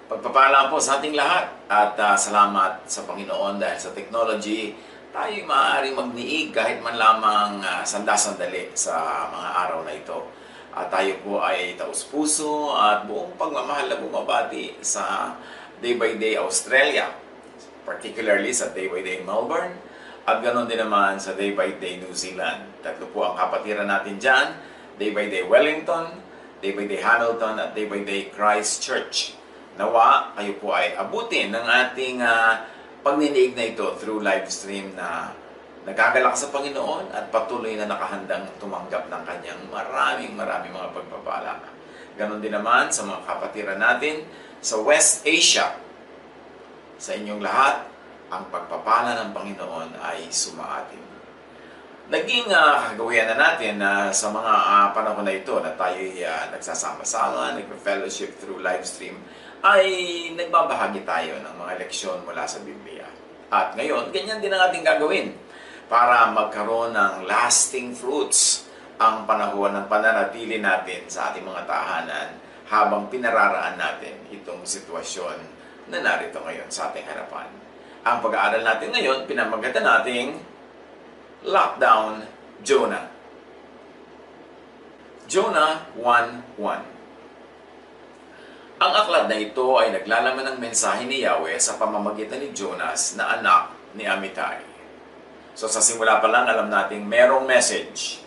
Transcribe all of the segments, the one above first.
Pagpapala po sa ating lahat at salamat sa Panginoon dahil sa technology, tayo maaaring magniig kahit man lamang sandali sa mga araw na ito. At tayo po ay taus-puso at buong pagmamahal na bumabati sa Day by Day Australia, particularly sa Day by Day Melbourne, at ganoon din naman sa Day by Day New Zealand. Tatlo po ang kapatiran natin dyan, Day by Day Wellington, Day by Day Hamilton, at Day by Day Christchurch. Nawa, kayo po ay abutin ng ating pagninig na ito through live stream na nagagalak sa Panginoon at patuloy na nakahandang tumanggap ng kanyang maraming mga pagpapala. Ganon din naman sa mga kapatiran natin sa West Asia. Sa inyong lahat, ang pagpapala ng Panginoon ay sumaatin. Naging kagawian na natin sa mga panahon na ito na tayo nagsasama-sama, nagpa-fellowship through live stream, ay nagbabahagi tayo ng mga leksyon mula sa Biblia. At ngayon, ganyan din ang ating gagawin para magkaroon ng lasting fruits ang panahon ng pananatili natin sa ating mga tahanan habang pinararaan natin itong sitwasyon na narito ngayon sa ating harapan. Ang pag-aaral natin ngayon, pinamagatan nating Lockdown Jonah. Jonah 1:1. Ang aklat na ito ay naglalaman ng mensahe ni Yahweh sa pamamagitan ni Jonas na anak ni Amittai. So sa simula pa lang alam nating merong message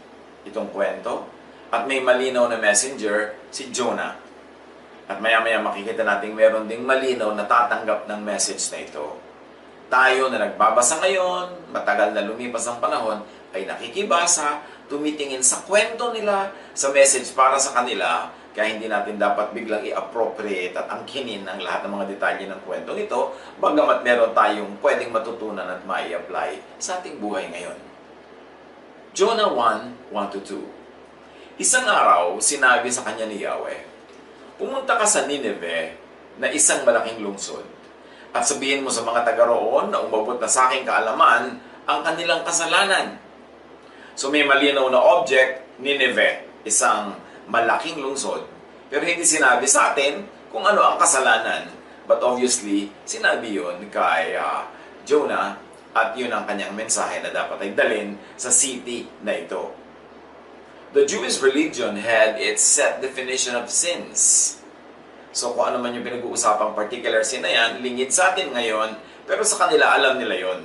itong kwento at may malinaw na messenger si Jonah. At maya-maya makikita nating meron ding malinaw na tatanggap ng message na ito. Tayo na nagbabasa ngayon, matagal na lumipas ang panahon, ay nakikibasa, tumitingin sa kwento nila, sa message para sa kanila, kaya hindi natin dapat biglang i-appropriate at angkinin ang lahat ng mga detalye ng kwentong ito, bagamat meron tayong pwedeng matutunan at mai-apply sa ating buhay ngayon. Jonah 1:1-2. Isang araw, sinabi sa kanya ni Yahweh, "Pumunta ka sa Nineveh na isang malaking lungsod, at sabihin mo sa mga taga roon na umabot na sa aking kaalaman ang kanilang kasalanan." So may malinaw na object, Nineveh, isang malaking lungsod. Pero hindi sinabi sa atin kung ano ang kasalanan. But obviously, sinabi yun kay Jonah at yun ang kanyang mensahe na dapat ay dalhin sa city na ito. The Jewish religion had its set definition of sins. So kung ano man yung pinag-uusapang particular sin na yan, lingid sa atin ngayon, pero sa kanila alam nila yon.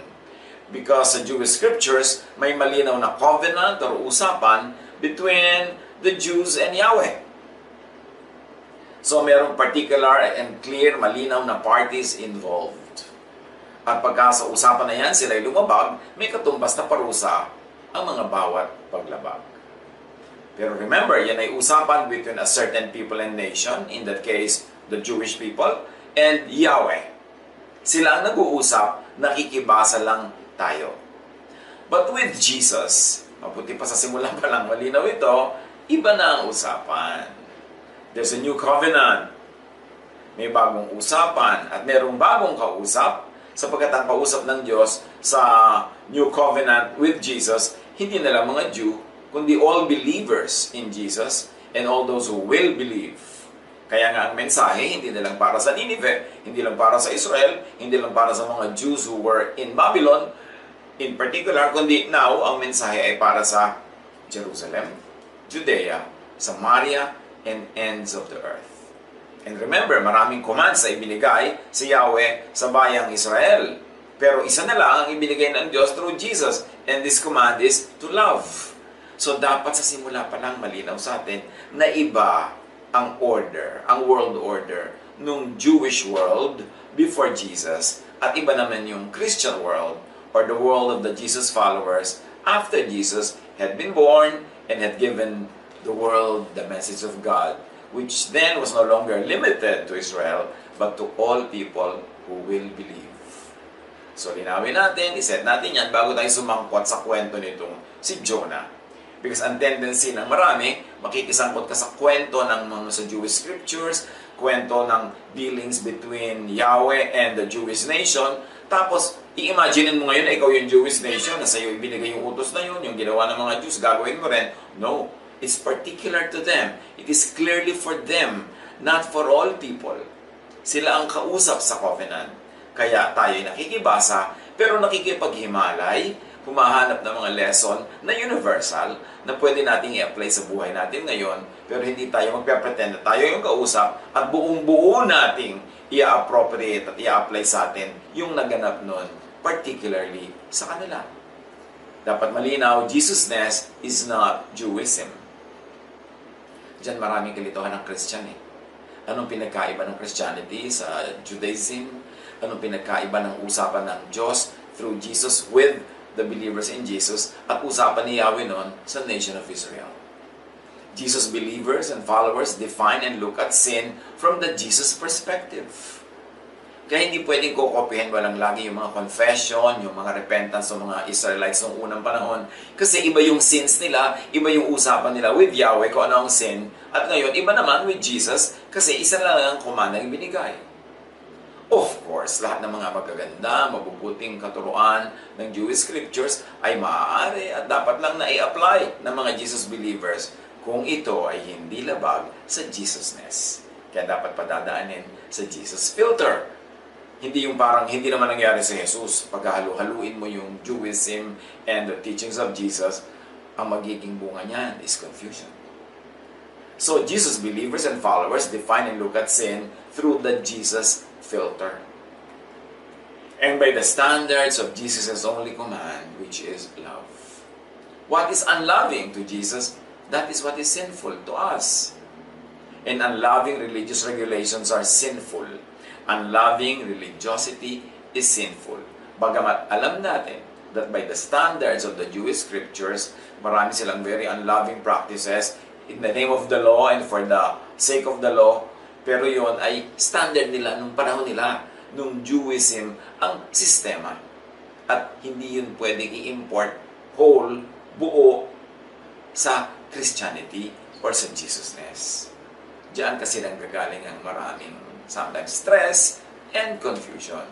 Because sa Jewish scriptures, may malinaw na covenant or usapan between the Jews and Yahweh. So mayroong particular and clear, malinaw na parties involved. At pagka sa usapan na yan, sila'y lumabag, may katumbas na parusa ang mga bawat paglabag. Pero remember, yan ay usapan between a certain people and nation, in that case, the Jewish people, and Yahweh. Sila ang nag-uusap, nakikibasa lang tayo. But with Jesus, mabuti pa sa simula pa lang malinaw ito, iba na ang usapan. There's a new covenant. May bagong usapan at merong bagong kausap sapagkat ang kausap ng Diyos sa new covenant with Jesus, hindi na lang mga Jew, kundi all believers in Jesus and all those who will believe. Kaya nga ang mensahe, hindi na lang para sa Nineveh, hindi lang para sa Israel, hindi lang para sa mga Jews who were in Babylon, in particular, kundi now, ang mensahe ay para sa Jerusalem, Judea, Samaria, and ends of the earth. And remember, maraming commands na ibinigay si Yahweh sa bayang Israel. Pero isa na lang ang ibinigay ng Diyos through Jesus. And this command is to love. So dapat sa simula pa lang malinaw sa atin na iba ang order, ang world order nung Jewish world before Jesus at iba naman yung Christian world or the world of the Jesus followers after Jesus had been born and had given the world the message of God, which then was no longer limited to Israel, but to all people who will believe. So linawin natin, iset natin yan bago tayo sumangkot sa kwento nitong si Jonah. Because ang tendency ng marami, makikisangkot ka sa kwento ng mga sa Jewish scriptures, kwento ng dealings between Yahweh and the Jewish nation, tapos i-imagine mo ngayon na ikaw yung Jewish nation, na sa'yo ibinigay yung utos na yun, yung ginawa ng mga Jews, gagawin mo rin. No. It's particular to them. It is clearly for them, not for all people. Sila ang kausap sa covenant. Kaya tayo'y nakikibasa, pero nakikipaghimalay, humahanap ng mga lesson na universal na pwede nating i-apply sa buhay natin ngayon, pero hindi tayo magpe-pretend na tayo yung kausap at buong-buo nating i-appropriate at i-apply sa atin yung naganap nun, particularly sa kanila. Dapat malinaw, Jesusness is not Jewism. Diyan maraming kalituhan ng Christian eh. Anong pinagkaiba ng Christianity sa Judaism? Anong pinagkaiba ng usapan ng Diyos through Jesus with the believers in Jesus at usapan ni Yahweh noon sa nation of Israel? Jesus believers and followers define and look at sin from the Jesus perspective. Kaya hindi pwedeng kukopihin walang lagi yung mga confession, yung mga repentance ng mga Israelites noong unang panahon. Kasi iba yung sins nila, iba yung usapan nila with Yahweh kung ano ang sin. At ngayon, iba naman with Jesus kasi isa lang ang kumanda yung binigay. Of course, lahat ng mga magaganda, mabubuting katuruan ng Jewish scriptures ay maaari at dapat lang na i-apply ng mga Jesus believers kung ito ay hindi labag sa Jesusness. Kaya dapat padadaanin sa Jesus filter. Hindi yung parang hindi naman nangyari sa Jesus. Paghahalu-haluin mo yung Jewism and the teachings of Jesus, ang magiging bunga niyan is confusion. So, Jesus believers and followers define and look at sin through the Jesus filter. And by the standards of Jesus' only command, which is love. What is unloving to Jesus, that is what is sinful to us. And unloving religious regulations are sinful. Unloving religiosity is sinful. Bagamat alam natin that by the standards of the Jewish scriptures, marami silang very unloving practices in the name of the law and for the sake of the law. Pero yon ay standard nila nung panahon nila, nung Jewism ang sistema. At hindi yun pwedeng i-import whole, buo sa Christianity or sa Jesusness. Diyan kasi nang gagaling ang maraming sometimes stress and confusion.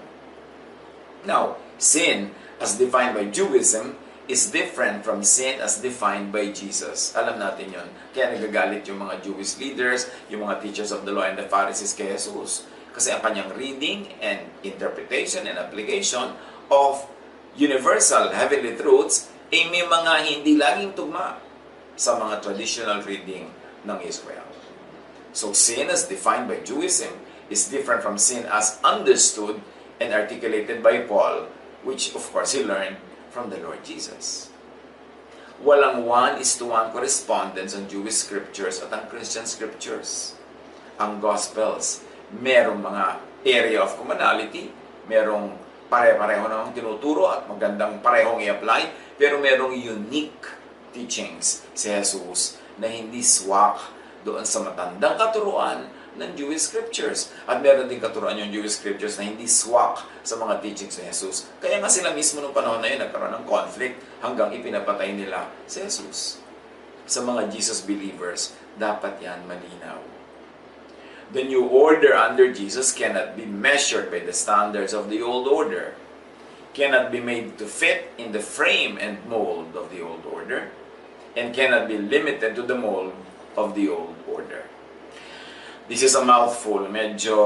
Now, sin as defined by Judaism is different from sin as defined by Jesus. Alam natin yon. Kaya nagagalit yung mga Jewish leaders, yung mga teachers of the law and the Pharisees kay Jesus. Kasi ang kanyang reading and interpretation and application of universal heavenly truths ay may mga hindi laging tugma sa mga traditional reading ng Israel. So sin as defined by Judaism is different from sin as understood and articulated by Paul, which of course he learned from the Lord Jesus. Walang 1:1 correspondence ang Jewish scriptures at ang Christian scriptures. Ang Gospels, merong mga area of commonality, merong pare-pareho namang tinuturo at magandang parehong i-apply, pero merong unique teachings si Jesus na hindi swak doon sa matandang katuruan ng Jewish scriptures. At meron din katuruan yung Jewish scriptures na hindi swak sa mga teachings ni Jesus. Kaya nga sila mismo nung panahon na yun nagkaroon ng conflict hanggang ipinapatay nila si Jesus. Sa mga Jesus believers, dapat yan malinaw. The new order under Jesus cannot be measured by the standards of the old order. Cannot be made to fit in the frame and mold of the old order. And cannot be limited to the mold of the old order. This is a mouthful. Medyo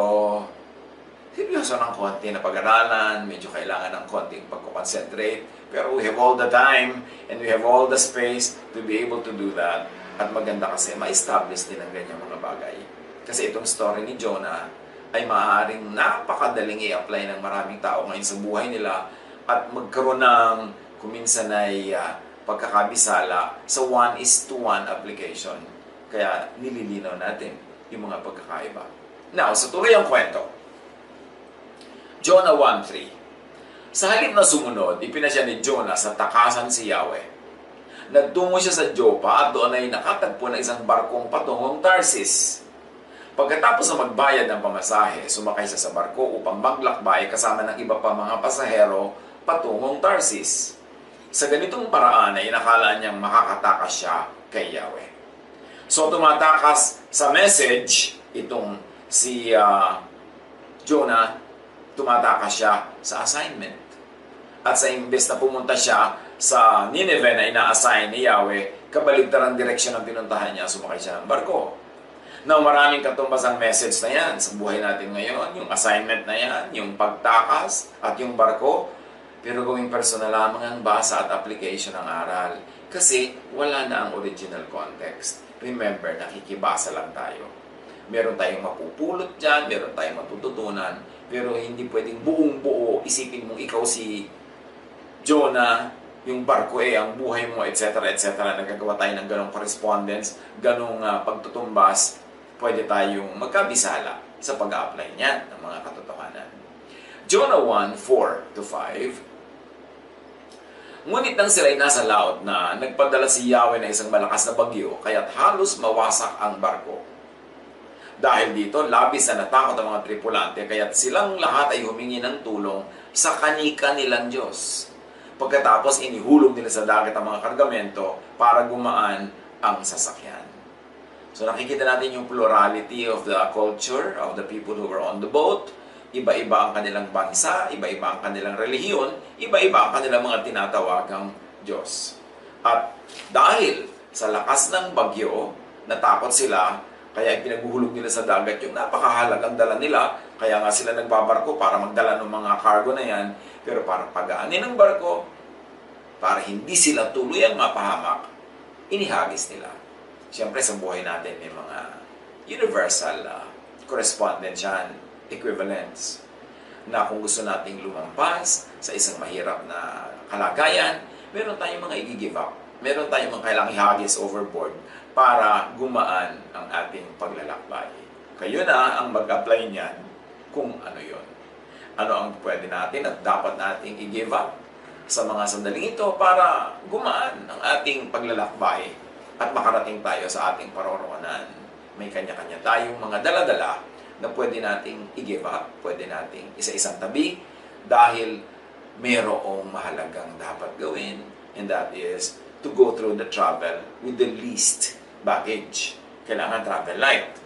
seryoso ng konti na pag-aralan, medyo kailangan ng konting pagko-concentrate. Pero we have all the time and we have all the space to be able to do that. At maganda kasi ma-establish din ang ganyang mga bagay. Kasi itong story ni Jonah ay maaaring napakadaling i-apply ng maraming tao ngayon sa buhay nila at magkaroon ng kuminsan ay pagkakabisala sa 1:1 application. Kaya nililinaw natin yung mga pagkakaiba. Now, sa tuloy ang kwento. Jonah 1:3. Sa halip na sumunod, ipinasya ni Jonah sa takasan si Yahweh. Nagtungo siya sa Joppa at doon ay nakatagpo ng isang barkong patungong Tarsis. Pagkatapos na magbayad ng pamasahe, sumakay siya sa barko upang maglakbay kasama ng iba pa mga pasahero patungong Tarsis. Sa ganitong paraan ay inakala niyang makakatakas siya kay Yahweh. So tumatakas sa message itong si Jonah, tumatakas siya sa assignment. At sa imbes na pumunta siya sa Nineveh na ina-assign ni Yahweh, kabaligtarang direksyon ang pinuntahan niya, sumakay siya ng barko. Now, maraming katumbas ang message na yan sa buhay natin ngayon, yung assignment na yan, yung pagtakas at yung barko, pero gawing personal lamang ang basa at application ng aral. Kasi wala na ang original context. Remember, nakikibasa lang tayo. Meron tayong mapupulot dyan, meron tayong matututunan, pero hindi pwedeng buong buo. Isipin mong ikaw si Jonah, yung barko ang buhay mo, etc. etc. Nagagawa tayo ng ganong correspondence, ganong pagtutumbas, pwede tayong magkabisala sa pag-a-apply niyan ng mga katotohanan. Jonah 1:4-5. Ngunit nang sila'y nasa laot na, nagpadala si Yahweh na isang malakas na bagyo, kaya't halos mawasak ang barko. Dahil dito, labis na natakot ang mga tripulante, kaya't silang lahat ay humingi ng tulong sa kani-kanilang Diyos. Pagkatapos, inihulog nila sa dagat ang mga kargamento para gumaan ang sasakyan. So nakikita natin yung plurality of the culture of the people who were on the boat. Iba-iba ang kanilang bansa, iba-iba ang kanilang relihiyon, iba-iba ang kanilang mga tinatawagang Diyos. At dahil sa lakas ng bagyo, natakot sila, kaya ipinaguhulog nila sa dagat yung napakahalagang dala nila. Kaya nga sila nagbabarko para magdala ng mga cargo na yan. Pero para pagaanin ng barko, para hindi sila tuluyang mapahamak, inihagis nila. Siyempre sa buhay natin may mga universal correspondence yan, equivalence, na kung gusto nating lumampas sa isang mahirap na kalagayan, meron tayong mga i-give up. Meron tayong mga kailangang ihagis overboard para gumaan ang ating paglalakbay. Kayo na ang mag-apply niyan kung ano yon. Ano ang pwede natin at dapat nating i-give up sa mga sandaling ito para gumaan ang ating paglalakbay at makarating tayo sa ating paroroonan. May kanya-kanya tayong mga dala-dala na pwede nating i-give up, pwede nating isa-isang tabi dahil mayroong mahalagang dapat gawin, and that is to go through the travel with the least baggage. Kailangan travel light.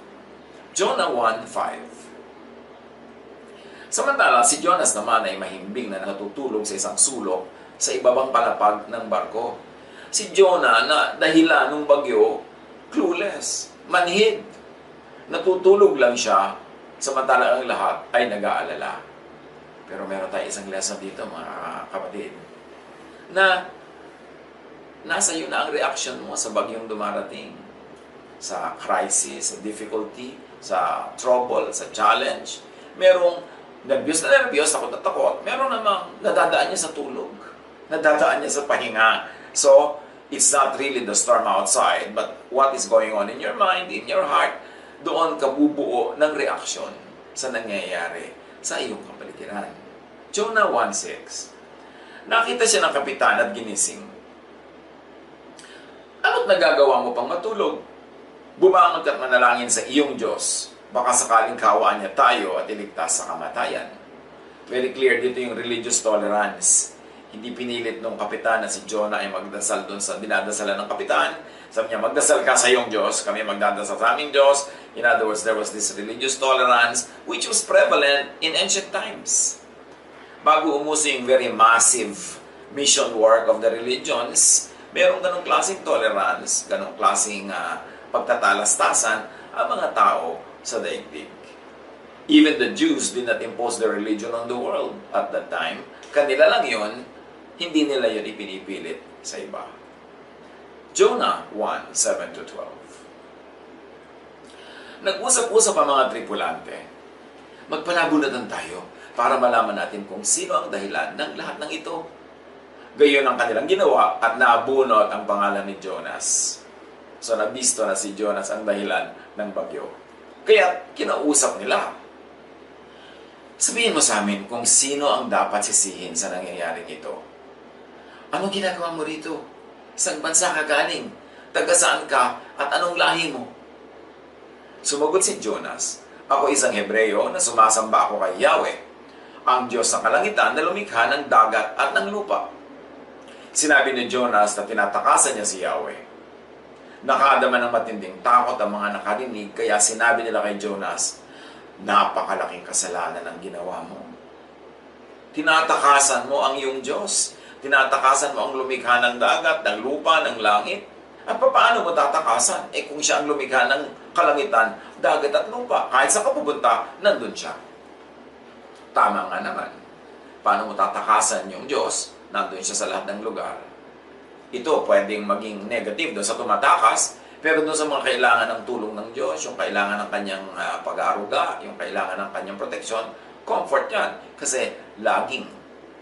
Jonah 1:5. Samantala, si Jonas naman ay mahimbing na natutulog sa isang sulok sa ibabang palapag ng barko. Si Jonah na dahilan ng bagyo, clueless, manhid. Natutulog lang siya, samantala ang lahat ay nag-aalala. Pero meron tayong isang lesson dito, mga kapatid, na nasa iyo na ang reaction mo sa bagyong dumarating, sa crisis, sa difficulty, sa trouble, sa challenge. Merong nervyos na nervyos, takot na takot. Meron namang nadadaan niya sa tulog, nadadaan niya sa pahinga. So, it's not really the storm outside, but what is going on in your mind, in your heart, doon ka bubuo ng reaksyon sa nangyayari sa iyong kapaligiran. Jonah 1:6. Nakita siya ng kapitan at ginising. Ano't nagagawa mo pang matulog? Bumangon ka't manalangin sa iyong Diyos. Baka sakaling kawaan niya tayo at iligtas sa kamatayan. Very clear dito yung religious tolerance. Hindi pinilit nung kapitan na si Jonah ay magdasal doon sa dinadasalan ng kapitan. Sabi niya, magdasal ka sa iyong Diyos, kami magdadasal sa aming Diyos. In other words, there was this religious tolerance which was prevalent in ancient times. Bago umuso yung very massive mission work of the religions, merong ganong klaseng tolerance, ganong klaseng pagtatalastasan ang mga tao sa daigdig. Even the Jews did not impose their religion on the world at that time. Kanila lang yun, hindi nila yun ipinipilit sa iba. Jonah 1:7-12. Nag-usap-usap ang mga tripulante. Magpanabunatan tayo para malaman natin kung sino ang dahilan ng lahat ng ito. Gayon ang kanilang ginawa at nabunot ang pangalan ni Jonas. So nabisto na si Jonas ang dahilan ng bagyo. Kaya kinausap nila. Sabihin mo sa amin kung sino ang dapat sisihin sa nangyayaring ito. Anong ginagawa mo rito? Saan bansa ka galing? Taga saan ka? At anong lahi mo? Sumagot si Jonas, ako isang Hebreo na sumasamba ako kay Yahweh, ang Diyos ng kalangitan na lumikha ng dagat at ng lupa. Sinabi ni Jonas na tinatakasan niya si Yahweh. Nakadama ng matinding takot ang mga nakarinig, kaya sinabi nila kay Jonas, napakalaking kasalanan ang ginawa mo. Tinatakasan mo ang iyong Diyos. Tinatakasan mo ang lumikha ng dagat, ng lupa, ng langit. At paano mo tatakasan? Kung siya ang lumikha ng kalangitan, dagat at lupa. Kahit saan ka pupunta, nandun siya. Tama nga naman. Paano mo tatakasan yung Diyos? Nandun siya sa lahat ng lugar. Ito pwedeng maging negative doon sa tumatakas, pero doon sa mga kailangan ng tulong ng Diyos, yung kailangan ng kanyang pag-aaruga, yung kailangan ng kanyang proteksyon, comfort yan. Kasi laging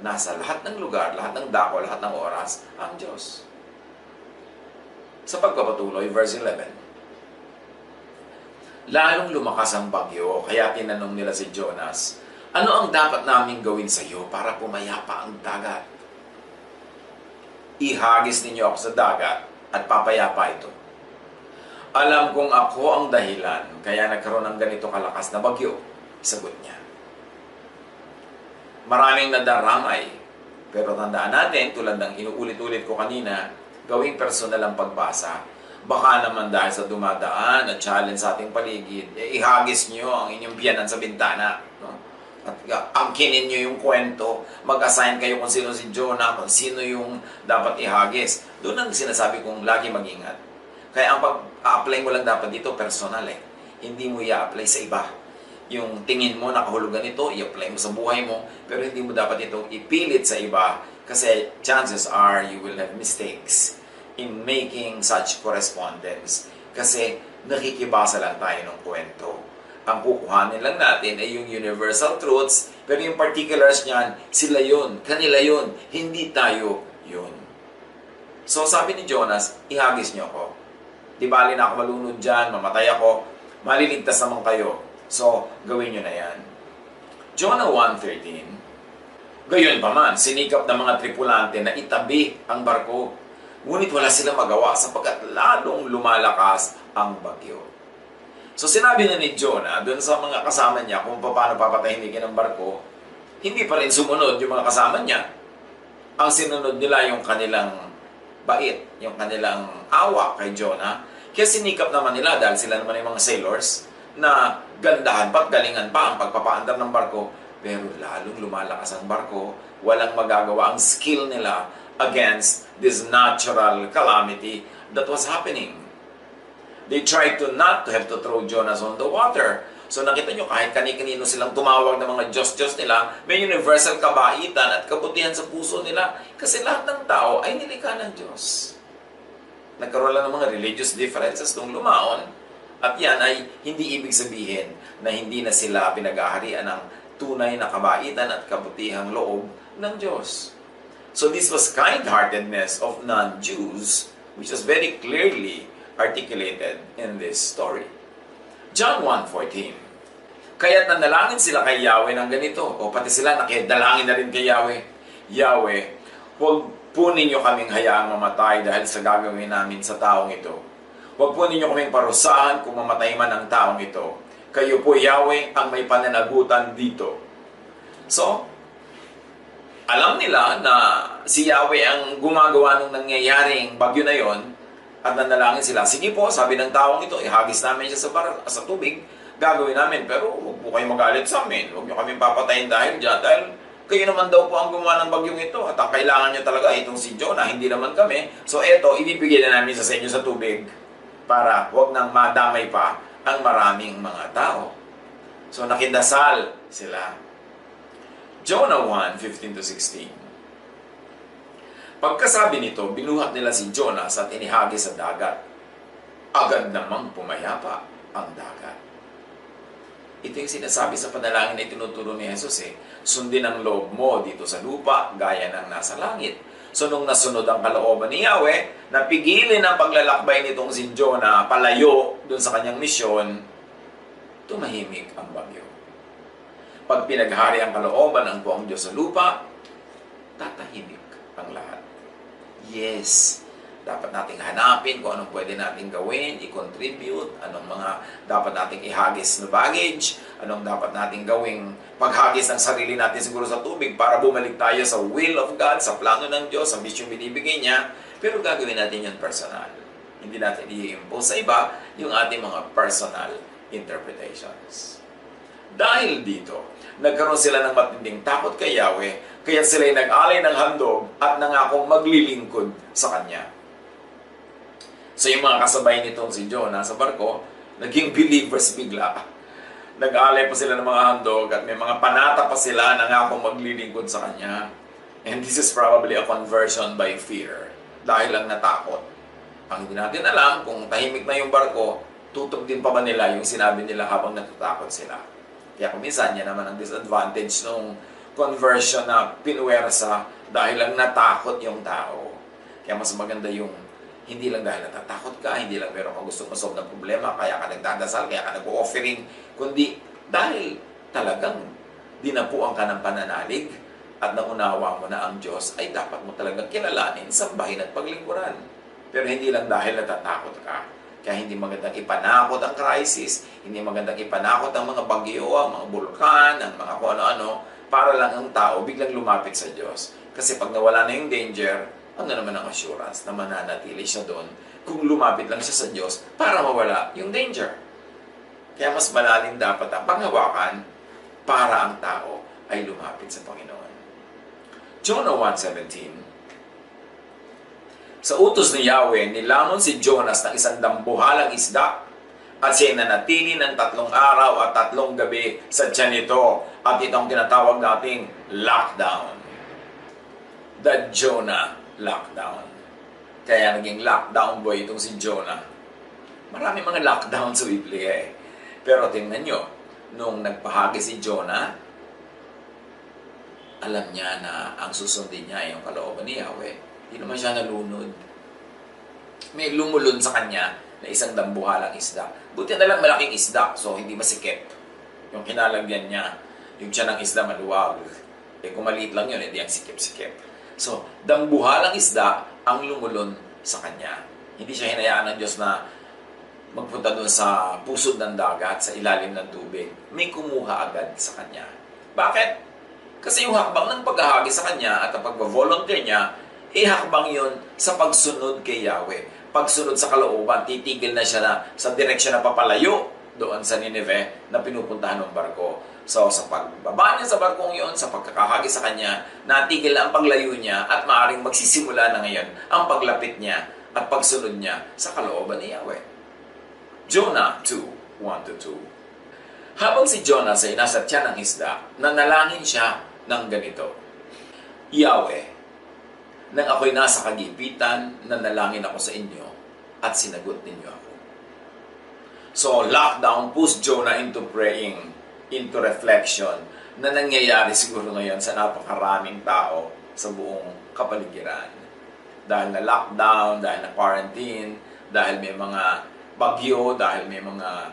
nasa lahat ng lugar, lahat ng dako, lahat ng oras, ang Diyos. Sa pagpapatuloy, verse 11. Lalong lumakas ang bagyo, kaya tinanong nila si Jonas, ano ang dapat naming gawin sa iyo para pumayapa ang dagat? Ihagis ninyo ako sa dagat at papayapa ito. Alam kong ako ang dahilan, kaya nagkaroon ng ganito kalakas na bagyo, sagot niya. Maraming nadaramay, pero tandaan natin, tulad ng inuulit-ulit ko kanina, gawing personal ang pagbasa. Baka naman dahil sa dumadaan at challenge sa ating paligid, ihagis nyo ang inyong biyanan sa bintana. No? At angkinin nyo yung kwento, mag-assign kayo kung sino si Jonah, kung sino yung dapat ihagis. Doon ang sinasabi kong lagi mag-ingat. Kaya ang pag-apply mo lang dapat dito, personal eh. Hindi mo i-apply sa iba. Yung tingin mo, nakahulugan ito, i-apply mo sa buhay mo, pero hindi mo dapat itong ipilit sa iba kasi chances are you will have mistakes in making such correspondence. Kasi nakikibasa lang tayo ng kwento. Ang kukuhanin lang natin ay yung universal truths, pero yung particulars niyan, sila yun, kanila yun, hindi tayo yun. So sabi ni Jonas, ihagis niyo ako. Di bali na ako malunod dyan, mamatay ako, maliligtas naman kayo. So, gawin nyo na yan. Jonah 1:13, gayon pa man, sinikap ng mga tripulante na itabi ang barko. Ngunit wala silang magawa sapagkat lalong lumalakas ang bagyo. So sinabi na ni Jonah doon sa mga kasama niya kung paano papatahimikin ang barko, hindi pa rin sumunod yung mga kasama niya. Ang sinunod nila yung kanilang bait, yung kanilang awa kay Jonah. Kaya sinikap naman nila dahil sila naman yung mga sailors na gandahan pa at galingan pa ang pagpapaandar ng barko. Pero lalong lumalakas ang barko, walang magagawa ang skill nila against this natural calamity that was happening. They tried to not to have to throw Jonas on the water. So nakita nyo, kahit kani-kanino silang tumawag ng mga Diyos-Diyos nila, may universal kabaitan at kabutihan sa puso nila. Kasi lahat ng tao ay nilikha ng Diyos. Nagkaroon lang ng mga religious differences nung lumaon. At yan ay hindi ibig sabihin na hindi na sila pinag-aharian ng tunay na kabaitan at kabutihang loob ng Diyos. So this was kind-heartedness of non-Jews, which is very clearly articulated in this story. John 1:14. Kaya't nanalangin sila kay Yahweh ng ganito, o pati sila nakidalangin na rin kay Yahweh. Yahweh, huwag po ninyo kaming hayaang mamatay dahil sa gagawin namin sa taong ito. Huwag po ninyo kaming parusahan kung mamatay man ang taong ito. Kayo po, Yahweh, ang may pananagutan dito. So, alam nila na si Yahweh ang gumagawa ng nangyayaring bagyo na yon at nanalangin sila. Sige po, sabi ng taong ito, ihagis namin siya sa tubig, gagawin namin. Pero huwag po kayong magalit sa amin. Huwag nyo kaming papatayin dahil dyan. Dahil kayo naman daw po ang gumawa ng bagyong ito. At ang kailangan nyo talaga itong si Jonah, hindi naman kami. So eto, ibibigay na namin sa inyo sa tubig para huwag nang madamay pa ang maraming mga tao. So nakidasal sila. Jonah 1:15-16. Pagkasabi nito, binuhat nila si Jonas at inihagis sa dagat. Agad namang pumayapa ang dagat. Ito yung sinasabi sa panalangin na itinuturo ni Jesus eh. Sundin ang loob mo dito sa lupa, gaya ng nasa langit. So nung nasunod ang kalooban ni Yahweh, napigilin ang paglalakbay nitong si Jonah palayo dun sa kanyang misyon, tumahimik ang bagyo. Pag pinaghari ang kalooban ng buong Diyos sa lupa, tatahimik ang lahat. Yes, dapat nating hanapin kung anong pwede nating gawin, i-contribute, anong mga dapat nating ihagis na baggage, anong dapat nating gawing paghagis ng sarili natin siguro sa tubig para bumalik tayo sa will of God, sa plano ng Diyos, sa mission binibigay niya, pero gagawin natin yun personal. Hindi natin i-impose sa iba yung ating mga personal interpretations. Dahil dito, nagkaroon sila ng matinding takot kay Yahweh, kaya sila'y nag-alay ng handog at nangakong maglilingkod sa Kanya. So yung mga kasabay nitong si Jonah sa barko, naging believers bigla. Nag-alay pa sila ng mga handog at may mga panata pa sila na nga kung maglilingkod sa kanya. And this is probably a conversion by fear. Dahil lang natakot. Ang hindi natin alam, kung tahimik na yung barko, tutok din pa ba nila yung sinabi nila habang natatakot sila. Kaya kung minsan, yan naman ang disadvantage ng conversion na pinuwersa dahil lang natakot yung tao. Kaya mas maganda yung hindi lang dahil natatakot ka, hindi lang meron kang gusto masolve ng problema, kaya ka nagdadasal, kaya ka nag-offering, kundi dahil talagang dinapuan ka ng pananalig at naunawa mo na ang Diyos ay dapat mo talagang kilalanin, sambahin at paglingkuran. Pero hindi lang dahil natatakot ka. Kaya hindi magandang ipanakot ang crisis, hindi magandang ipanakot ang mga bagyo, ang mga bulkan, ang mga kung ano-ano, para lang ang tao biglang lumapit sa Diyos. Kasi pag nawala na yung danger, ano naman ang assurance na mananatili siya doon kung lumapit lang siya sa Diyos para mawala yung danger. Kaya mas malalim dapat ang panghawakan para ang tao ay lumapit sa Panginoon. Jonah 1:17. Sa utos ni Yahweh, nilamon si Jonas ng isang dambuhalang isda at siya'y nanatili ng 3 araw at 3 gabi sa tiyan nito at itong tinatawag nating lockdown. The Jonah lockdown. Kaya naging lockdown boy itong si Jonah. Marami mga lockdown sa Biblia eh. Pero tingnan nyo, nung nagpahagi si Jonah, alam niya na ang susundin niya ay yung kalooban ni Yahweh. Hindi naman siya nalunod. May lumulun sa kanya na isang dambuhalang isda. Buti na lang malaking isda, so hindi masikip. Yung kinalagyan niya, yung tiyan ng isda maluwag. Eh kung maliit lang yun, hindi ang sikip-sikip. So, dambuhalang isda ang lumulon sa kanya. Hindi siya hinayaan ng Diyos na magpunta doon sa pusod ng dagat, sa ilalim ng tubig. May kumuha agad sa kanya. Bakit? Kasi yung hakbang ng paghahagi sa kanya at ang pag-volunteer niya, hakbang yun sa pagsunod kay Yahweh. Pagsunod sa kalooban, titigil na siya sa direksyon na papalayo doon sa Nineveh na pinupuntahan ng barko. So, sa pagbaba niya sa barkong yon, sa pagkakahagi sa kanya, natigil na ang paglayo niya at maaaring magsisimula na ngayon ang paglapit niya at pagsunod niya sa kalooban ni Yahweh. Jonah 2:1-2. Habang si Jonah ay nasa tiyan ng isda, nanalangin siya ng ganito. Yahweh, nang ako'y nasa kagipitan, nanalangin ako sa inyo at sinagot ninyo ako. So, lockdown pushed Jonah into praying, into reflection na nangyayari siguro ngayon sa napakaraming tao sa buong kapaligiran. Dahil na lockdown, dahil na quarantine, dahil may mga bagyo, dahil may mga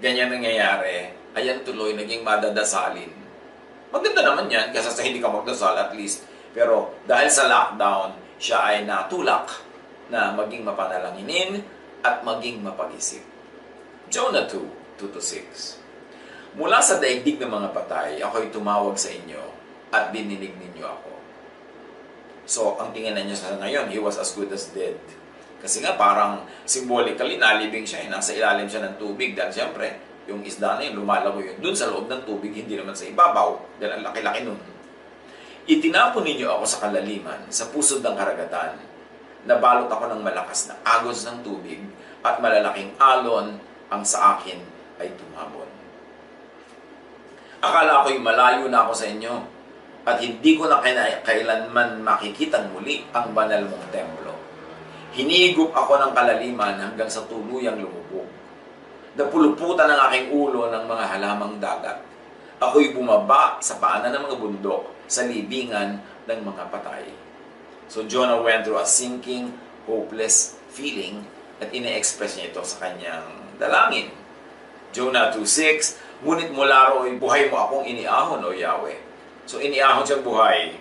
ganyan nangyayari, ayan tuloy naging madadasalin. Maganda naman yan, kasi sa hindi ka magdasal at least. Pero dahil sa lockdown, siya ay natulak na maging mapanalanginin at maging mapag-isip. Jonah 2:2-6. Mula sa daigdig ng mga patay, ako'y tumawag sa inyo at dininig ninyo ako. So, ang tingin na niya sa ngayon, he was as good as dead. Kasi nga parang symbolically, nalibing siya, nasa ilalim siya ng tubig dahil siyempre, yung isda na yun, lumalago yun. Doon sa loob ng tubig, hindi naman sa ibabaw, dahil ang laki-laki nun. Itinapon ninyo ako sa kalaliman, sa pusod ng karagatan. Nabalot ako ng malakas na agos ng tubig at malalaking alon ang sa akin ay tumabon. Akala ko'y malayo na ako sa inyo at hindi ko na kailanman makikitang muli ang banal mong templo. Hinigop ako ng kalaliman hanggang sa tuluyang lumubog. Napuluputan ang aking ulo ng mga halamang dagat. Ako'y bumaba sa paanan ng mga bundok sa libingan ng mga patay. So Jonah went through a sinking, hopeless feeling at ine-express niya ito sa kanyang dalangin. Jonah 2:6, ngunit mula ro'y buhay mo akong iniahon, O Yahweh. So iniahon siyang buhay.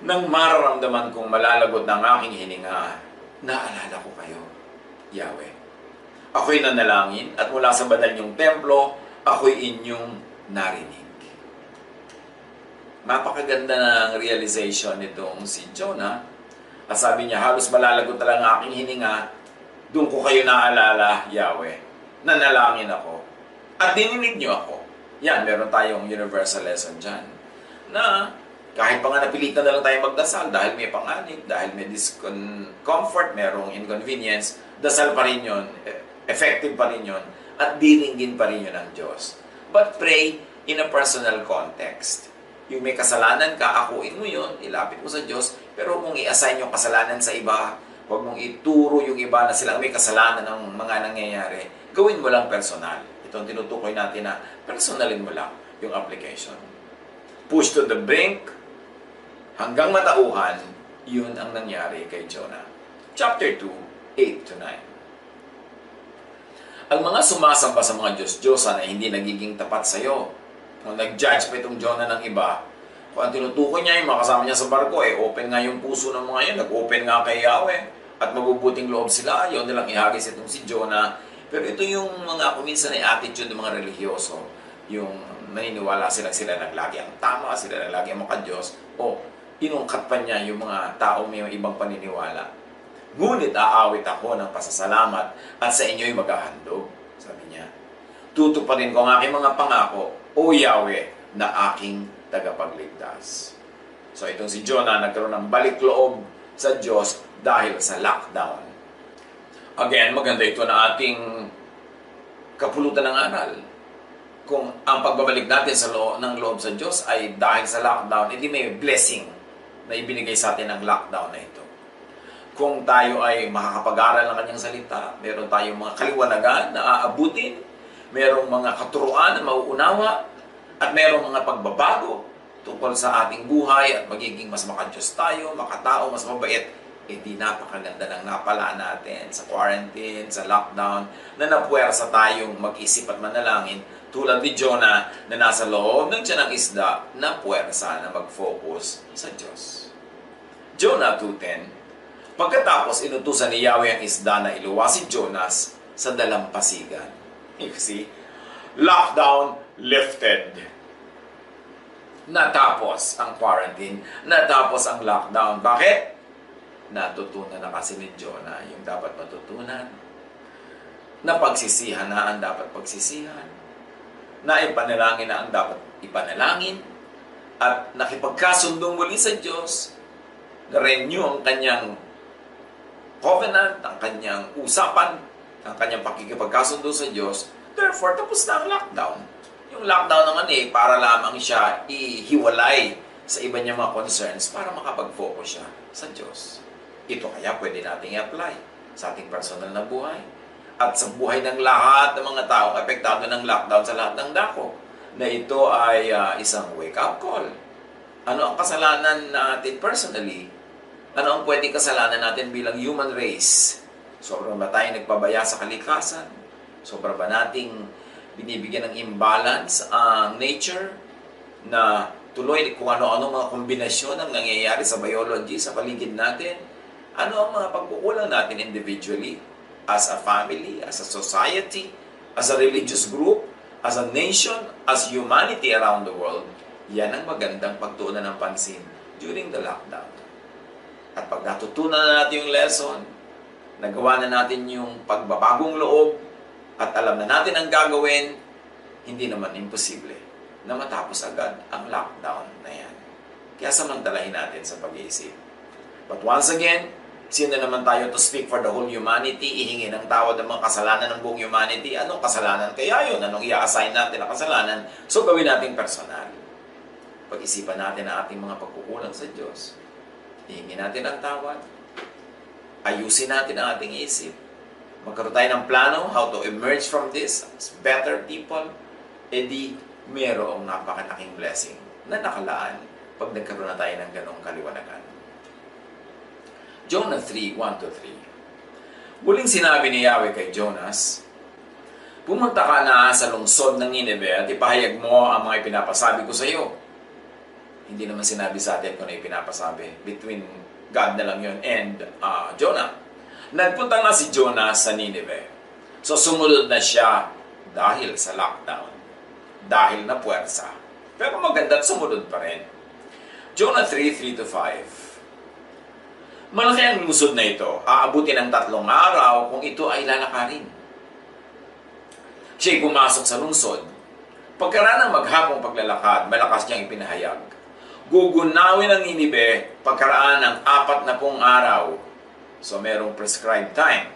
Nang mararamdaman kong malalagot ng aking hininga, naalala ko kayo, Yahweh. Ako'y nanalangin at mula sa banal niyong templo, ako'y inyong narinig. Napakaganda ng realization nitong si Jonah. At sabi niya, halos malalagot na lang ang aking hininga, doon ko kayo naalala, Yahweh. Nanalangin ako. At dininig niyo ako. Yan, meron tayong universal lesson dyan. Na kahit pa nga napilitan na lang tayo magdasal dahil may panganib, dahil may discomfort, merong inconvenience, dasal pa rin yun. Effective pa rin yun at diringgin pa rin yun ng Diyos. But pray in a personal context. Yung may kasalanan ka, akuin mo yun, ilapit mo sa Diyos, pero huwag mong i-assign yung kasalanan sa iba, huwag mong ituro yung iba na silang may kasalanan ng mga nangyayari. Gawin mo lang personal. Ito ang tinutukoy natin na personalin mo lang yung application. Push to the brink, hanggang matauhan, yun ang nangyari kay Jonah. Chapter 2, 8 to 9. Ang mga sumasamba sa mga Diyos-Diyosan ay hindi nagiging tapat sa iyo. Kung nag-judge pa itong Jonah ng iba, kung ang tinutukoy niya, yung mga kasama niya sa barko, open nga yung puso ng mga yun, nag-open nga kay Yahweh, at mabubuting loob sila, yun nilang ihagis itong si Jonah. Pero ito yung mga kuminsan na attitude ng mga religyoso, yung naniniwala sila naglagi ang tama, sila naglagi ang maka-Diyos, o inungkat pa niya yung mga tao may ibang paniniwala. Ngunit aawit ako ng pasasalamat at sa inyo'y maghahandog, sabi niya. Tutuparin ko ang aking mga pangako, O Yahweh, na aking tagapagligtas. So itong si Jonah nagkaroon ng balik loob sa Diyos dahil sa lockdown. Again, maganda ito na ating kapulutan ng aral. Kung ang pagbabalik natin sa loob sa Diyos ay dahil sa lockdown, hindi may blessing na ibinigay sa atin ng lockdown na ito. Kung tayo ay makakapag-aral ng kanyang salita, meron tayong mga kaliwanagan na aabutin, merong mga katuruan na mauunawa, at merong mga pagbabago tungkol sa ating buhay at magiging mas maka-Diyos tayo, makatao, mas mabait, di napakaganda ng napala natin sa quarantine, sa lockdown, na napuwersa tayong mag-isip at manalangin tulad ni Jonah na nasa loob ng tiyan ng isda, napuwersa na mag-focus sa Diyos. Jonah 2:10. Pagkatapos inutusan ni Yahweh ang isda na iluwa si Jonas sa dalampasigan. You see? Lockdown lifted. Natapos ang quarantine. Natapos ang lockdown. Bakit? Natutunan na kasi ni Jonah yung dapat matutunan. Napagsisihan na ang dapat pagsisihan. Naipanalangin na ang dapat ipanalangin. At nakipagkasundong muli sa Diyos. Na-renew ang kanyang covenant, ang kanyang usapan, ang kanyang pakikipagkasundo sa Diyos. Therefore, tapos na ang lockdown. Yung lockdown naman para lamang siya ihiwalay sa iba niyang mga concerns para makapag-focus siya sa Diyos. Ito kaya pwede nating i-apply sa ating personal na buhay at sa buhay ng lahat ng mga taong apektado ng lockdown sa lahat ng dako, na ito ay isang wake-up call. Ano ang kasalanan natin personally? Ano ang pwedeng kasalanan natin bilang human race? Sobrang ba tayo nagpabaya sa kalikasan? Sobrang ba nating binibigyan ng imbalance ang nature na tuloy kung ano-ano mga kombinasyon ang nangyayari sa biology, sa paligid natin? Ano ang mga pagkukulang natin individually, as a family, as a society, as a religious group, as a nation, as humanity around the world? Yan ang magandang pagtuunan ng pansin during the lockdown. At pag natutunan na natin yung lesson, nagawa na natin yung pagbabagong loob, at alam na natin ang gagawin, hindi naman imposible na matapos agad ang lockdown na yan. Kaya samantalahin natin sa pag-iisip. But once again, sino naman tayo to speak for the whole humanity, ihingi ng tawad ng mga kasalanan ng buong humanity? Anong kasalanan kaya yun? Anong i-assign natin na kasalanan? So gawin natin personal. Pag-isipan natin ang ating mga pagkukulang sa Diyos. Ihingi natin ang tawad. Ayusin natin ang ating isip. Magkaroon tayo ng plano how to emerge from this as better people. Mayroong napakalaking blessing na nakalaan pag nagkaroon na tayo ng ganong kaliwanagan. Jonah 3:1-3. Muling sinabi ni Yahweh kay Jonas, pumunta ka na sa lungsod ng Nineveh at ipahayag mo ang mga ipinapasabi ko sa iyo. Hindi naman sinabi sa atin kung ano ipinapasabi. Between God na lang yun and Jonah. Nagpunta na si Jonah sa Nineveh. So sumunod na siya dahil sa lockdown. Dahil na puwersa. Pero maganda at sumunod pa rin. Jonah 3:3-5. Malaki ang lusod na ito. Aabutin ng 3 araw kung ito ay lalakarin. Siya'y pumasok sa lungsod. Pagkaraan ng maghapong paglalakad, malakas niyang ipinahayag. Gugunawin ang Nineveh pagkaraan ng 40 araw. So, merong prescribed time.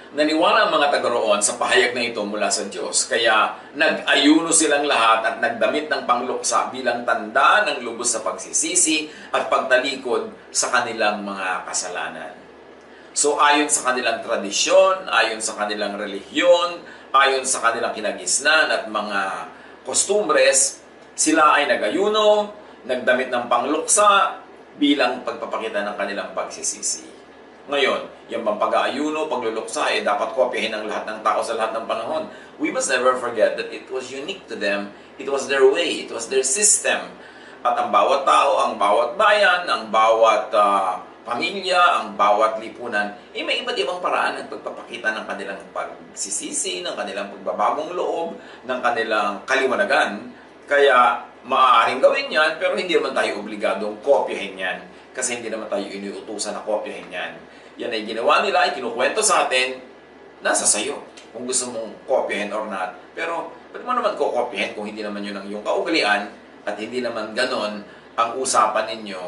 Naniwala ang mga taga roon sa pahayag na ito mula sa Diyos. Kaya nag-ayuno silang lahat at nagdamit ng pangluksa bilang tanda ng lubos sa pagsisisi at pagtalikod sa kanilang mga kasalanan. So ayon sa kanilang tradisyon, ayon sa kanilang relihiyon, ayon sa kanilang kinagisnan at mga kostumbres, sila ay nag-ayuno, nagdamit ng pangluksa bilang pagpapakita ng kanilang pagsisisi. Ngayon, yung pag-aayuno, pagluluksa, dapat kopyahin ng lahat ng tao sa lahat ng panahon. We must never forget that it was unique to them. It was their way. It was their system. At ang bawat tao, ang bawat bayan, ang bawat pamilya, ang bawat lipunan, may iba't ibang paraan ng pagpapakita ng kanilang pagsisisi, ng kanilang pagbabagong loob, ng kanilang kaliwanagan. Kaya, maaaring gawin yan, pero hindi naman tayo obligadong kopyahin yan. Kasi hindi naman tayo iniutusan na kopyahin yan. Yan ay ginawa nila, ay kinukwento sa atin, nasa sayo kung gusto mong kopyahin or not. Pero, ba't mo naman kokopyahin kung hindi naman yun ang iyong kaugalian at hindi naman ganon ang usapan ninyo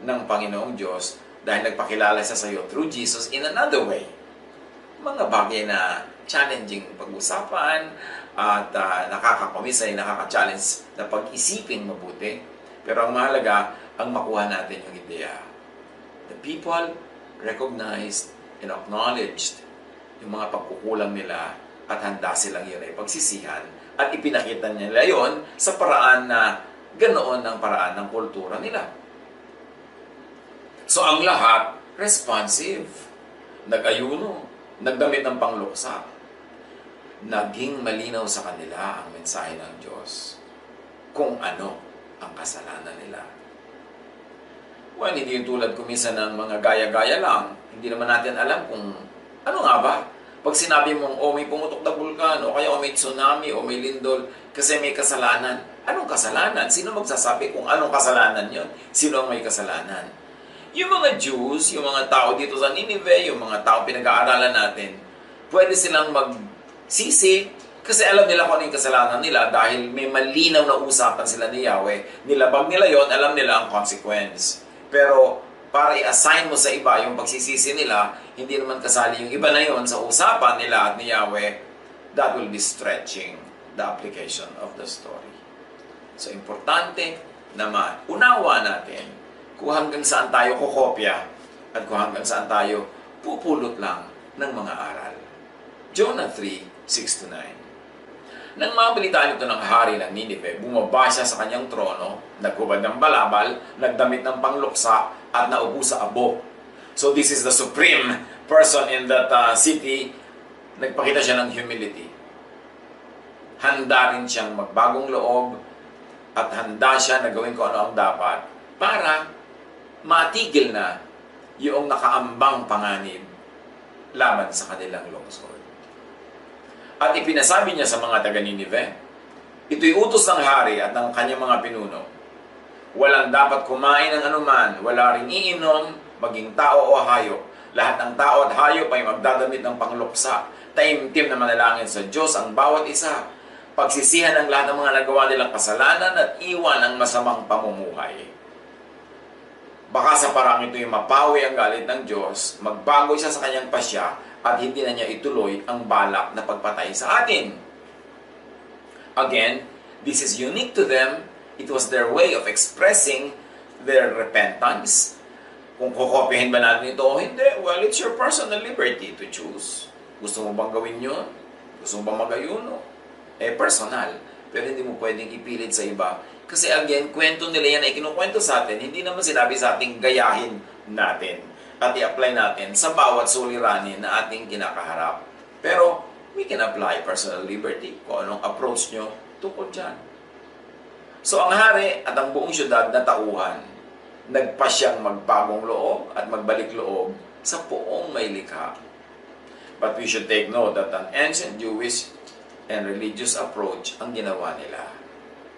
ng Panginoong Diyos dahil nagpakilala siya sa iyo through Jesus in another way. Mga bagay na challenging pag-usapan at nakakakomisay, nakaka-challenge na pag-isipin mabuti. Pero ang mahalaga, ang makuha natin yung ideya. The people recognized and acknowledged yung mga pagkukulang nila at handa silang yun ay pagsisihan at ipinakita nila yon sa paraan na ganoon ang paraan ng kultura nila. So ang lahat, responsive. Nag-ayuno, nagdamit ng pangluksa. Naging malinaw sa kanila ang mensahe ng Diyos kung ano ang kasalanan nila. Well, hindi yung tulad kuminsan ng mga gaya-gaya lang. Hindi naman natin alam kung ano nga ba. Pag sinabi mong, may pumutok na bulkan, o kaya may tsunami, o may lindol, kasi may kasalanan. Anong kasalanan? Sino magsasabi kung anong kasalanan yon? Sino ang may kasalanan? Yung mga Jews, yung mga tao dito sa Nineveh, yung mga tao pinag-aaralan natin, pwede silang magsisi kasi alam nila kung ano yung kasalanan nila dahil may malinaw na usapan sila ni Yahweh. Nilabag nila yon, alam nila ang consequence. Pero para i-assign mo sa iba yung pagsisisi nila, hindi naman kasali yung iba na yon sa usapan nila at ni Yahweh, that will be stretching the application of the story. So, importante na maunawa natin kung hanggang saan tayo kukopya at kung hanggang saan tayo pupulot lang ng mga aral. Jonah 3:6-9. Nang mabalitaan ito ng hari ng Nineveh, bumaba siya sa kanyang trono, naghubad ng balabal, nagdamit ng pangluksa, at naupo sa abo. So this is the supreme person in that city. Nagpakita siya ng humility. Handa rin siyang magbagong loob at handa siya na gawin kung ano ang dapat para matigil na yung nakaambang panganib laban sa kanilang lungsod. At ipinasabi niya sa mga taga-Nineveh, ito'y utos ng hari at ng kanyang mga pinuno. Walang dapat kumain ng anuman, wala ring iinom, maging tao o hayop. Lahat ng tao at hayop ay magdadamit ng pangluksa. Taimtim na manalangin sa Diyos ang bawat isa. Pagsisihan ang lahat ng mga nagawa nilang kasalanan at iwan ang masamang pamumuhay. Baka sa parang ito'y mapawi ang galit ng Diyos, magbago siya sa kanyang pasya, at hindi na niya ituloy ang balak na pagpatay sa atin. Again, this is unique to them. It was their way of expressing their repentance. Kung kukopyahin ba natin ito o hindi, well, it's your personal liberty to choose. Gusto mo bang gawin yun? Gusto mo bang mag-ayuno? Personal. Pero hindi mo pwedeng ipilit sa iba. Kasi again, kwento nila yan ay kinukwento sa atin. Hindi naman sinabi sa ating gayahin natin at i-apply natin sa bawat suliranin na ating kinakaharap. Pero, we can apply personal liberty kung anong approach nyo tungkol dyan. So, ang hari at ang buong syudad na tauhan, nagpa siyang magbagong loob at magbalik loob sa poong may likha. But we should take note that an ancient Jewish and religious approach ang ginawa nila.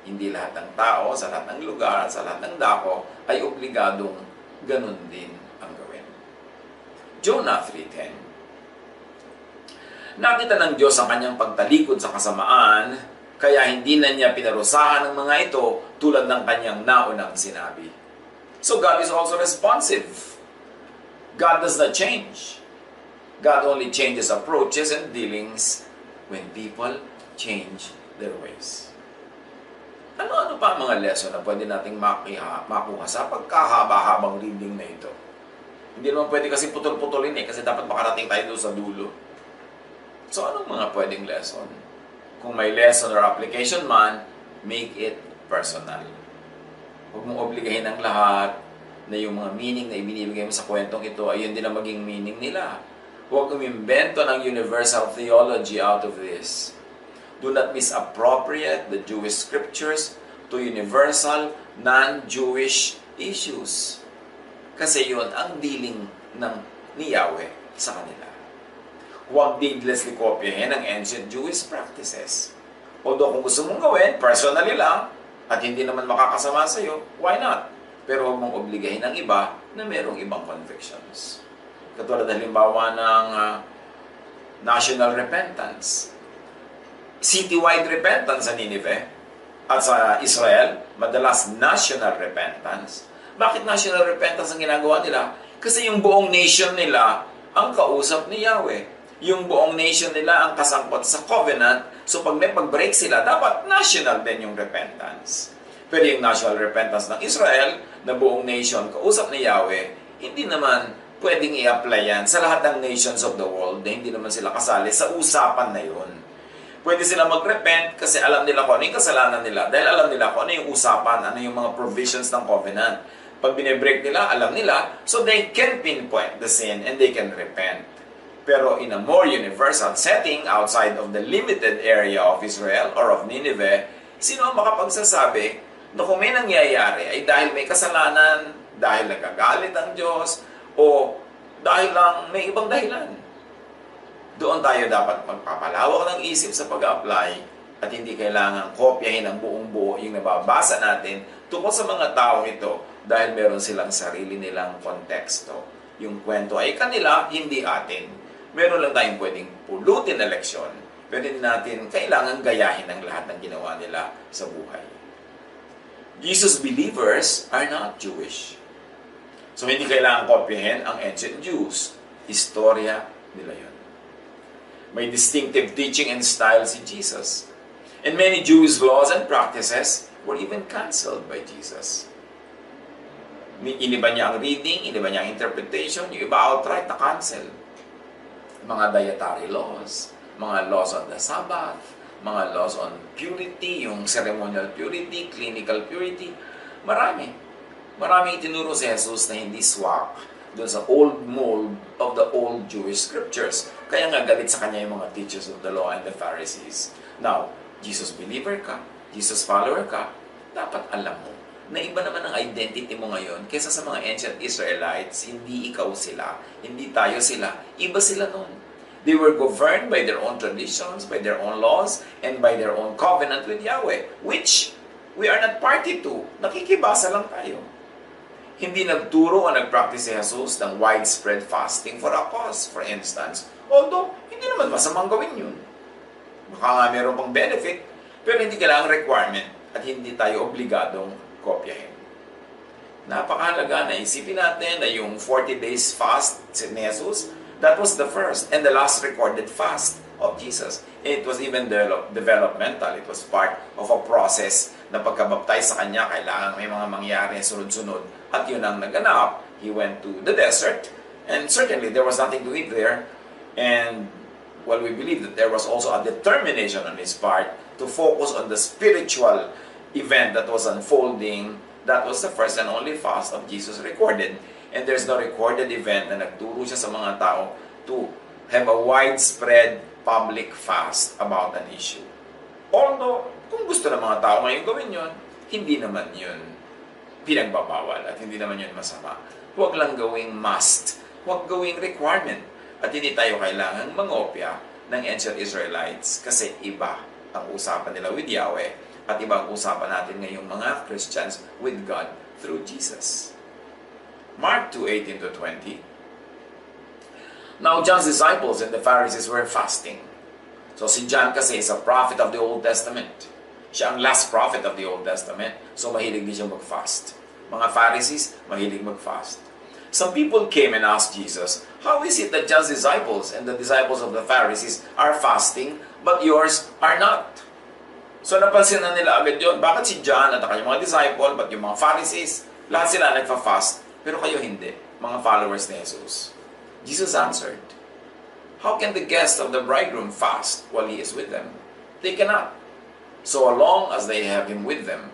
Hindi lahat ng tao, sa lahat ng lugar, sa lahat ng dako, ay obligadong ganun din ang gawin. Jonah 3:10. Nakita ng Diyos ang kanyang pagtalikod sa kasamaan, kaya hindi na niya pinarusahan ng mga ito tulad ng kanyang naunang sinabi. So God is also responsive. God does not change. God only changes approaches and dealings when people change their ways. Ano-ano pa ang mga lesson na pwede nating makuha sa pagkahaba-habang reading na ito? Hindi naman pwede kasi putol-putulin kasi dapat makarating tayo doon sa dulo. So, anong mga pwedeng lesson? Kung may lesson or application man, make it personal. Huwag mong obligahin ang lahat na yung mga meaning na ibinibigay mo sa kwentong ito ay yun din ang maging meaning nila. Huwag umimbento ng universal theology out of this. Do not misappropriate the Jewish scriptures to universal, non-Jewish issues. Kasi yun ang dealing ni Yahweh sa kanila. Huwag needlessly kopyahin ang ancient Jewish practices. Although kung gusto mong gawin, personally lang, at hindi naman makakasama sa iyo, why not? Pero huwag mong obligahin ang iba na mayroong ibang convictions. Katulad halimbawa ng national repentance. Citywide repentance sa Nineveh at sa Israel, madalas national repentance. Bakit national repentance ang ginagawa nila? Kasi yung buong nation nila ang kausap ni Yahweh. Yung buong nation nila ang kasangkot sa covenant. So pag may pag-break sila, dapat national din yung repentance. Pero yung national repentance ng Israel, na buong nation kausap ni Yahweh, hindi naman pwedeng i-apply yan sa lahat ng nations of the world na hindi naman sila kasali sa usapan na yun. Pwede sila mag-repent kasi alam nila kung ano yung kasalanan nila. Dahil alam nila kung ano yung usapan, ano yung mga provisions ng covenant. Pag binibreak nila, alam nila, so they can pinpoint the sin and they can repent. Pero in a more universal setting, outside of the limited area of Israel or of Nineveh, sino ang makapagsasabi na kung may nangyayari ay dahil may kasalanan, dahil nagagalit ang Diyos, o dahil lang may ibang dahilan? Doon tayo dapat magpapalawak ng isip sa pag-apply at hindi kailangan kopyahin ang buong buo yung nababasa natin tungkol sa mga taong ito dahil meron silang sarili nilang konteksto. Yung kwento ay kanila, hindi atin. Meron lang tayong pwedeng pulutin na leksyon, pero hindi natin kailangan gayahin ang lahat ng ginawa nila sa buhay. Jesus believers are not Jewish. So hindi kailangan kopyahin ang ancient Jews. Istorya nila yun. May distinctive teaching and style si Jesus. And many Jewish laws and practices were even cancelled by Jesus. Iniba niya ang reading, iniba niya ang interpretation, yung iba outright na cancel. Mga dietary laws, mga laws on the Sabbath, mga laws on purity, yung ceremonial purity, clinical purity, marami. Maraming itinuro si Jesus na hindi swak doon sa old mold of the old Jewish scriptures. Kaya nga galit sa kanya yung mga teachers of the law and the Pharisees. Now, Jesus believer ka, Jesus follower ka, dapat alam mo na iba naman ang identity mo ngayon kaysa sa mga ancient Israelites. Hindi ikaw sila, hindi tayo sila, iba sila noon. They were governed by their own traditions, by their own laws, and by their own covenant with Yahweh, which we are not party to. Nakikibasa lang tayo. Hindi nagturo o nagpractice si Jesus ng widespread fasting for a cause, for instance. Although, hindi naman masamang gawin yun. Baka nga meron pang benefit, pero hindi kailangang requirement at hindi tayo obligadong kopyahin. Napakahalaga na isipin natin na yung 40 days fast ni Jesus, that was the first and the last recorded fast of Jesus. It was even developmental. It was part of a process na pagkabaptize sa kanya, kailangan may mga mangyari sunod-sunod. At yun ang naganap. He went to the desert, and certainly there was nothing to eat there. And well, we believe that there was also a determination on his part to focus on the spiritual event that was unfolding. That was the first and only fast of Jesus recorded. And there's no recorded event na nagturo siya sa mga tao to have a widespread public fast about an issue. Although, kung gusto ng mga tao ngayon gawin yun, hindi naman yun pinagbabawal at hindi naman yun masama. Huwag lang gawing must. Huwag gawing requirement. At hindi tayo kailangan mangopya ng ancient Israelites kasi iba ang usapan nila with Yahweh at iba ang usapan natin ngayong mga Christians with God through Jesus. Mark 2:18-20. Now John's disciples and the Pharisees were fasting. So si John kasi is a prophet of the Old Testament. Siya ang last prophet of the Old Testament. So mahilig din siya mag-fast. Mga Pharisees, mahilig mag-fast. Some people came and asked Jesus, How is it that John's disciples and the disciples of the Pharisees are fasting, but yours are not? So napansin na nila agad yun. Bakit si John at kanyang mga disciple, but yung mga Pharisees, lahat sila nagfa-fast, pero kayo hindi, mga followers ni Jesus? Jesus answered, how can the guests of the bridegroom fast while he is with them? They cannot, so long as they have him with them.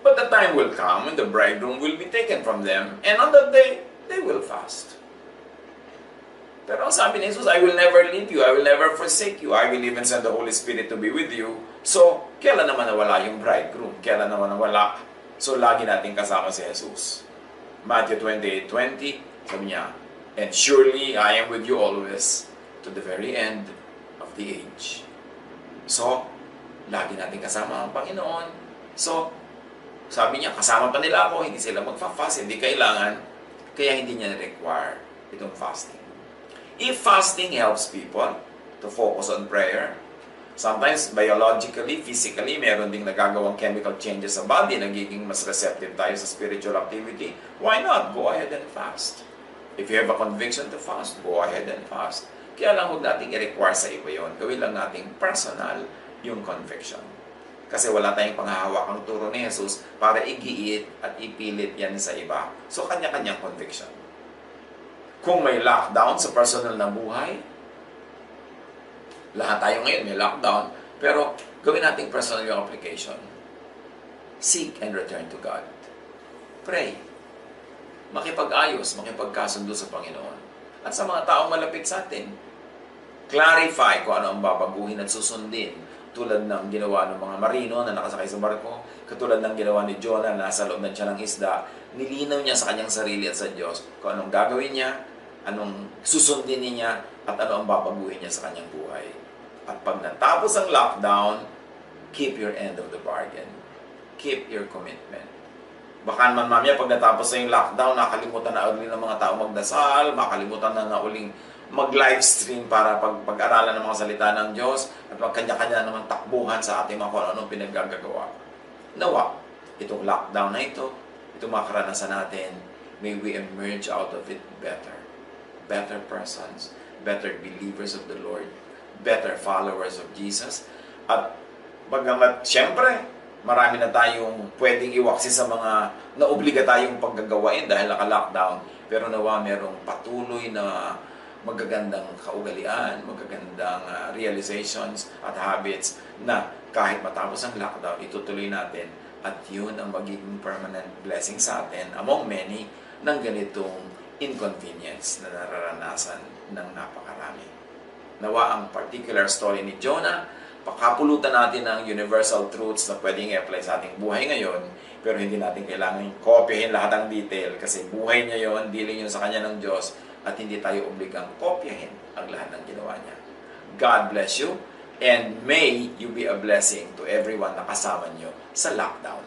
But the time will come when the bridegroom will be taken from them, and on that day, they will fast. Pero ang sabi ni Jesus, I will never leave you, I will never forsake you, I will even send the Holy Spirit to be with you. So, kailan naman nawala yung bridegroom? Kailan naman nawala? So, lagi natin kasama si Jesus. Matthew 28:20, sabi niya, and surely I am with you always, to the very end of the age. So, lagi natin kasama ang Panginoon. So, sabi niya, kasama pa nila ako, hindi sila magfa-fast, hindi kailangan, kaya hindi niya require itong fasting. If fasting helps people to focus on prayer, sometimes biologically, physically, meron ding nagagawang chemical changes sa body, nagiging mas receptive tayo sa spiritual activity, why not? Go ahead and fast. If you have a conviction to fast, go ahead and fast. Kaya lang huwag nating i-require sa iba yun. Gawin lang nating personal yung conviction. Kasi wala tayong panghahawakang turo ni Jesus para igiit at ipilit yan sa iba. So, kanya-kanyang conviction. Kung may lockdown sa personal na buhay, lahat tayo ngayon may lockdown, pero gawin nating personal yung application. Seek and return to God. Pray. Makipag-ayos, makipagkasundo sa Panginoon. At sa mga taong malapit sa atin, clarify kung ano ang babaguhin at susundin. Tulad ng ginawa ng mga marino na nakasakay sa barko, katulad ng ginawa ni Jonah na nasa loob ng tiyan ng isda, nilinaw niya sa kanyang sarili at sa Diyos kung anong gagawin niya, anong susundin niya, at ano ang babaguhin niya sa kanyang buhay. At pag natapos ang lockdown, keep your end of the bargain. Keep your commitment. Baka man mamaya pag natapos na yung lockdown, nakalimutan na ulit ng mga tao magdasal, makalimutan na uling mag-livestream para pag-aralan ng mga salita ng Diyos at magkanya-kanya naman takbuhan sa ating mga kung anong pinaggagawa. Nawa, itong lockdown na ito, itong mga karanasan natin, may we emerge out of it better. Better persons, better believers of the Lord, better followers of Jesus. At bagamat, siyempre, marami na tayong pwedeng iwaksi sa mga naobliga tayong paggagawain dahil naka-lockdown. Pero nawa merong patuloy na magagandang kaugalian, magagandang realizations at habits na kahit matapos ang lockdown, itutuloy natin at yun ang magiging permanent blessing sa atin among many ng ganitong inconvenience na nararanasan ng napakarami. Nawa ang particular story ni Jonah, pakapulutan natin ang universal truths na pwedeng i-apply sa ating buhay ngayon, pero hindi natin kailangan kopyahin lahat ng detail kasi buhay niya yon, dealing yun sa kanya ng Diyos, at hindi tayo obligang kopyahin ang lahat ng ginawa niya. God bless you, and may you be a blessing to everyone na kasama niyo sa lockdown.